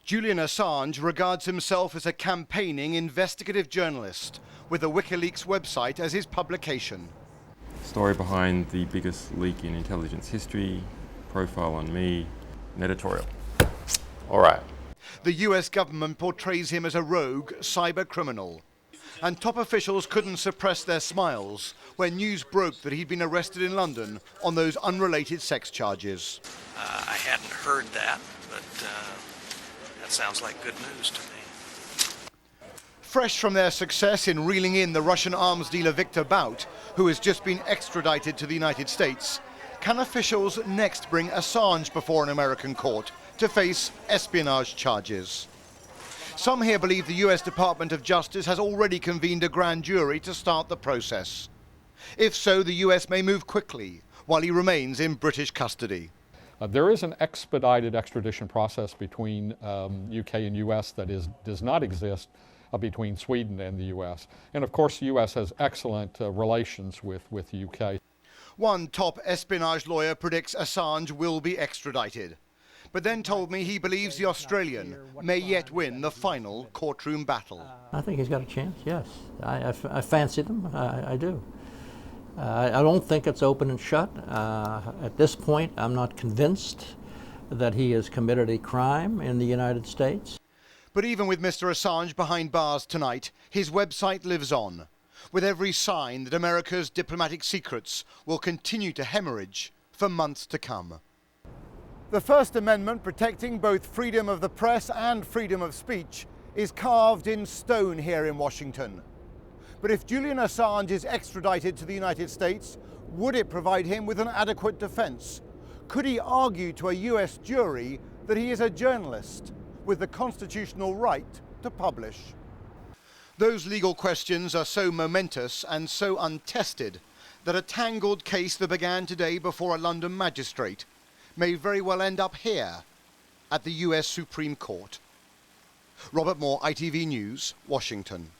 Julian Assange regards himself as a campaigning investigative journalist, with the WikiLeaks website as his publication. Story behind the biggest leak in intelligence history, profile on me, an editorial. All right. The US government portrays him as a rogue cyber criminal. And top officials couldn't suppress their smiles when news broke that he'd been arrested in London on those unrelated sex charges. I hadn't heard that, but that sounds like good news to me. Fresh from their success in reeling in the Russian arms dealer Viktor Bout, who has just been extradited to the United States, can officials next bring Assange before an American court to face espionage charges? Some here believe the US Department of Justice has already convened a grand jury to start the process. If so, the US may move quickly while he remains in British custody. There is an expedited extradition process between UK and US that does not exist between Sweden and the US. And of course the US has excellent relations with the UK. One top espionage lawyer predicts Assange will be extradited, but then told me he believes the Australian may yet win the final courtroom battle. I think he's got a chance, yes. I fancy them, I do. I don't think it's open and shut. At this point, I'm not convinced that he has committed a crime in the United States. But even with Mr. Assange behind bars tonight, his website lives on, with every sign that America's diplomatic secrets will continue to hemorrhage for months to come. The First Amendment, protecting both freedom of the press and freedom of speech, is carved in stone here in Washington. But if Julian Assange is extradited to the United States, would it provide him with an adequate defense? Could he argue to a US jury that he is a journalist with the constitutional right to publish? Those legal questions are so momentous and so untested that a tangled case that began today before a London magistrate may very well end up here at the US Supreme Court. Robert Moore, ITV News, Washington.